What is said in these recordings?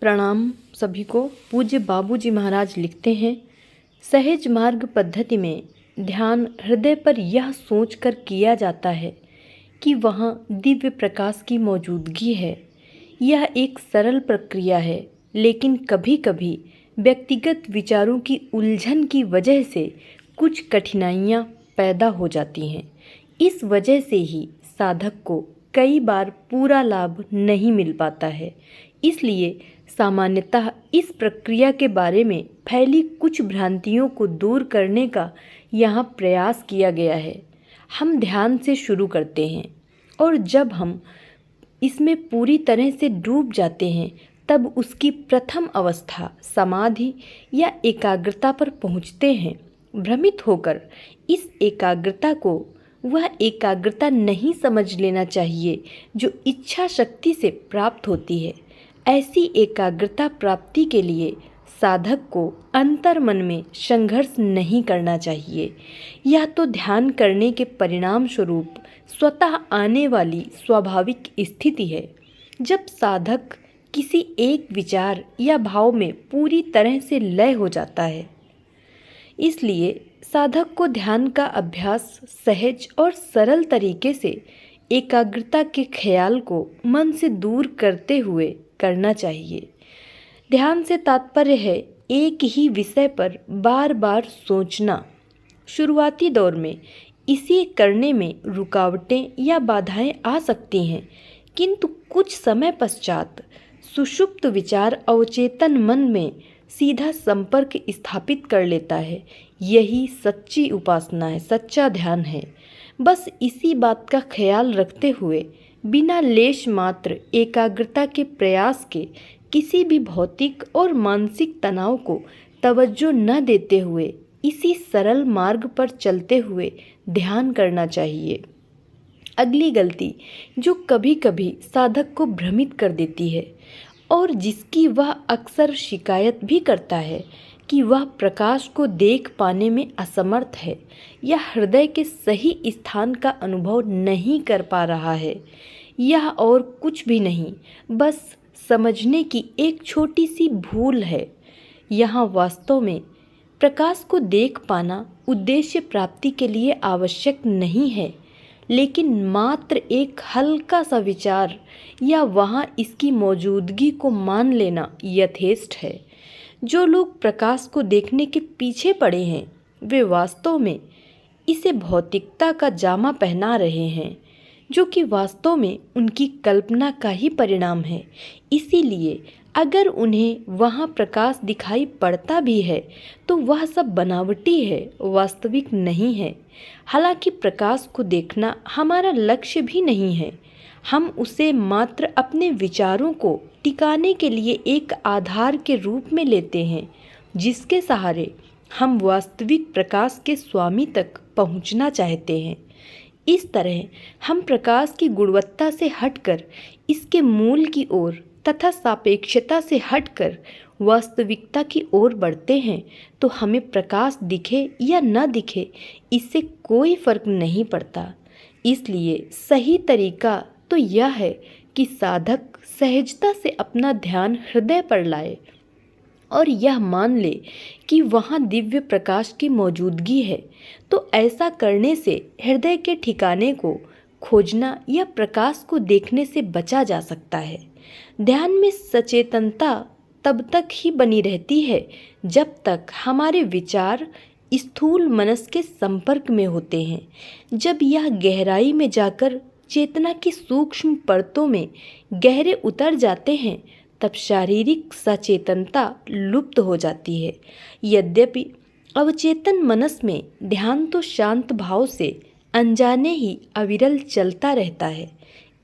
प्रणाम सभी को। पूज्य बाबूजी महाराज लिखते हैं, सहज मार्ग पद्धति में ध्यान हृदय पर यह सोचकर किया जाता है कि वहाँ दिव्य प्रकाश की मौजूदगी है। यह एक सरल प्रक्रिया है, लेकिन कभी कभी व्यक्तिगत विचारों की उलझन की वजह से कुछ कठिनाइयाँ पैदा हो जाती हैं। इस वजह से ही साधक को कई बार पूरा लाभ नहीं मिल पाता है। इसलिए सामान्यतः इस प्रक्रिया के बारे में फैली कुछ भ्रांतियों को दूर करने का यहाँ प्रयास किया गया है। हम ध्यान से शुरू करते हैं और जब हम इसमें पूरी तरह से डूब जाते हैं तब उसकी प्रथम अवस्था समाधि या एकाग्रता पर पहुँचते हैं। भ्रमित होकर इस एकाग्रता को वह एकाग्रता नहीं समझ लेना चाहिए जो इच्छा शक्ति से प्राप्त होती है। ऐसी एकाग्रता प्राप्ति के लिए साधक को अंतर्मन में संघर्ष नहीं करना चाहिए। यह तो ध्यान करने के परिणाम स्वरूप स्वतः आने वाली स्वाभाविक स्थिति है। जब साधक किसी एक विचार या भाव में पूरी तरह से लय हो जाता है। इसलिए साधक को ध्यान का अभ्यास सहज और सरल तरीके से एकाग्रता के ख्याल को मन से दूर करते हुए करना चाहिए। ध्यान से तात्पर्य है एक ही विषय पर बार बार सोचना। शुरुआती दौर में इसे करने में रुकावटें या बाधाएं आ सकती हैं, किंतु कुछ समय पश्चात सुषुप्त विचार अवचेतन मन में सीधा संपर्क स्थापित कर लेता है। यही सच्ची उपासना है, सच्चा ध्यान है। बस इसी बात का ख्याल रखते हुए बिना लेश मात्र एकाग्रता के प्रयास के किसी भी भौतिक और मानसिक तनाव को तवज्जो न देते हुए इसी सरल मार्ग पर चलते हुए ध्यान करना चाहिए। अगली गलती जो कभी कभी साधक को भ्रमित कर देती है और जिसकी वह अक्सर शिकायत भी करता है कि वह प्रकाश को देख पाने में असमर्थ है या हृदय के सही स्थान का अनुभव नहीं कर पा रहा है। यह और कुछ भी नहीं, बस समझने की एक छोटी सी भूल है। यहाँ वास्तव में प्रकाश को देख पाना उद्देश्य प्राप्ति के लिए आवश्यक नहीं है, लेकिन मात्र एक हल्का सा विचार या वहाँ इसकी मौजूदगी को मान लेना यथेष्ट है। जो लोग प्रकाश को देखने के पीछे पड़े हैं वे वास्तव में इसे भौतिकता का जामा पहना रहे हैं, जो कि वास्तव में उनकी कल्पना का ही परिणाम है। इसीलिए अगर उन्हें वहाँ प्रकाश दिखाई पड़ता भी है तो वह सब बनावटी है, वास्तविक नहीं है। हालांकि प्रकाश को देखना हमारा लक्ष्य भी नहीं है। हम उसे मात्र अपने विचारों को टिकाने के लिए एक आधार के रूप में लेते हैं, जिसके सहारे हम वास्तविक प्रकाश के स्वामी तक पहुंचना चाहते हैं। इस तरह हम प्रकाश की गुणवत्ता से हटकर इसके मूल की ओर तथा सापेक्षता से हटकर वास्तविकता की ओर बढ़ते हैं तो हमें प्रकाश दिखे या न दिखे इससे कोई फर्क नहीं पड़ता। इसलिए सही तरीका तो यह है कि साधक सहजता से अपना ध्यान हृदय पर लाए और यह मान ले कि वहाँ दिव्य प्रकाश की मौजूदगी है। तो ऐसा करने से हृदय के ठिकाने को खोजना या प्रकाश को देखने से बचा जा सकता है। ध्यान में सचेतनता तब तक ही बनी रहती है जब तक हमारे विचार स्थूल मनस के संपर्क में होते हैं। जब यह गहराई में जाकर चेतना की सूक्ष्म परतों में गहरे उतर जाते हैं तब शारीरिक सचेतनता लुप्त हो जाती है। यद्यपि अवचेतन मनस में ध्यान तो शांत भाव से अनजाने ही अविरल चलता रहता है।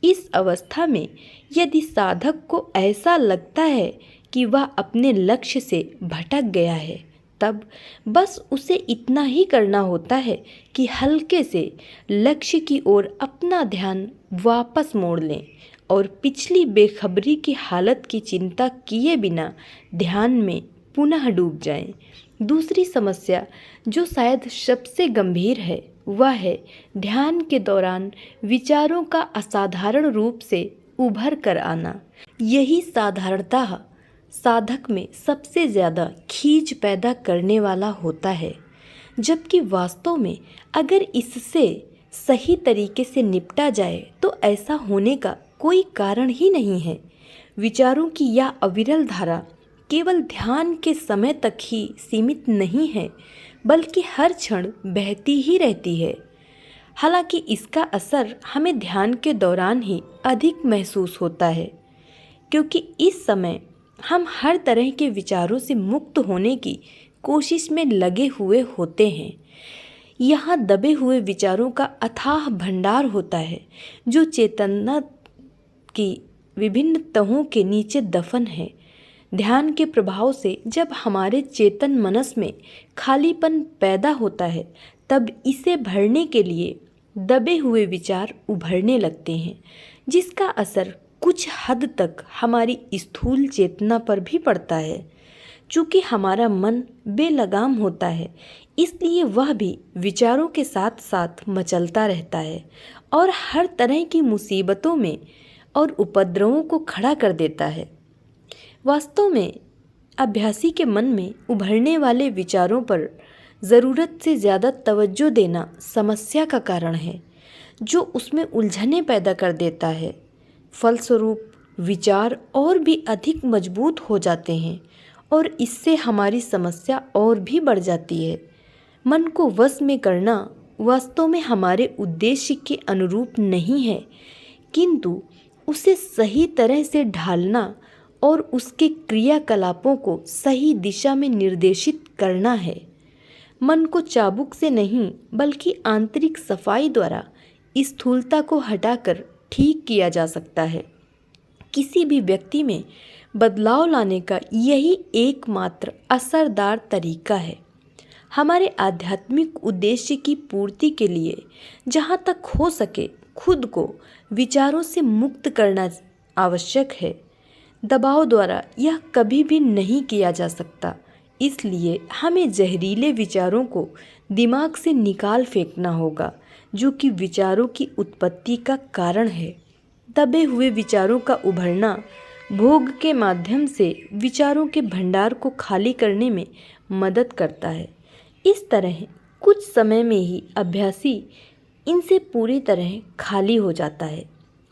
इस अवस्था में यदि साधक को ऐसा लगता है कि वह अपने लक्ष्य से भटक गया है, तब बस उसे इतना ही करना होता है कि हल्के से लक्ष्य की ओर अपना ध्यान वापस मोड़ लें और पिछली बेखबरी की हालत की चिंता किए बिना ध्यान में पुनः डूब जाएं। दूसरी समस्या जो शायद सबसे गंभीर है वह है ध्यान के दौरान विचारों का असाधारण रूप से उभर कर आना। यही साधारणतः साधक में सबसे ज़्यादा खींच पैदा करने वाला होता है, जबकि वास्तव में अगर इससे सही तरीके से निपटा जाए तो ऐसा होने का कोई कारण ही नहीं है। विचारों की यह अविरल धारा केवल ध्यान के समय तक ही सीमित नहीं है, बल्कि हर क्षण बहती ही रहती है। हालांकि इसका असर हमें ध्यान के दौरान ही अधिक महसूस होता है, क्योंकि इस समय हम हर तरह के विचारों से मुक्त होने की कोशिश में लगे हुए होते हैं। यहाँ दबे हुए विचारों का अथाह भंडार होता है, जो चेतना की विभिन्न तहों के नीचे दफन है। ध्यान के प्रभाव से जब हमारे चेतन मनस में खालीपन पैदा होता है, तब इसे भरने के लिए दबे हुए विचार उभरने लगते हैं, जिसका असर कुछ हद तक हमारी स्थूल चेतना पर भी पड़ता है। चूँकि हमारा मन बेलगाम होता है, इसलिए वह भी विचारों के साथ साथ मचलता रहता है और हर तरह की मुसीबतों में और उपद्रवों को खड़ा कर देता है। वास्तव में अभ्यासी के मन में उभरने वाले विचारों पर ज़रूरत से ज़्यादा तवज्जो देना समस्या का कारण है, जो उसमें उलझनें पैदा कर देता है। फलस्वरूप विचार और भी अधिक मजबूत हो जाते हैं और इससे हमारी समस्या और भी बढ़ जाती है। मन को वश में करना वास्तव में हमारे उद्देश्य के अनुरूप नहीं है, किंतु उसे सही तरह से ढालना और उसके क्रियाकलापों को सही दिशा में निर्देशित करना है। मन को चाबुक से नहीं, बल्कि आंतरिक सफाई द्वारा स्थूलता को हटाकर ठीक किया जा सकता है। किसी भी व्यक्ति में बदलाव लाने का यही एकमात्र असरदार तरीका है। हमारे आध्यात्मिक उद्देश्य की पूर्ति के लिए जहाँ तक हो सके खुद को विचारों से मुक्त करना आवश्यक है। दबाव द्वारा यह कभी भी नहीं किया जा सकता, इसलिए हमें जहरीले विचारों को दिमाग से निकाल फेंकना होगा, जो कि विचारों की उत्पत्ति का कारण है। दबे हुए विचारों का उभरना भोग के माध्यम से विचारों के भंडार को खाली करने में मदद करता है। इस तरह कुछ समय में ही अभ्यासी इनसे पूरी तरह खाली हो जाता है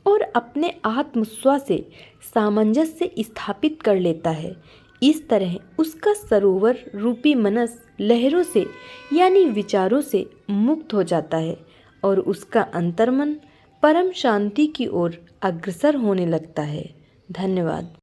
और अपने आत्मस्व से सामंजस्य स्थापित कर लेता है। इस तरह उसका सरोवर रूपी मनस लहरों से यानी विचारों से मुक्त हो जाता है और उसका अंतर्मन परम शांति की ओर अग्रसर होने लगता है। धन्यवाद।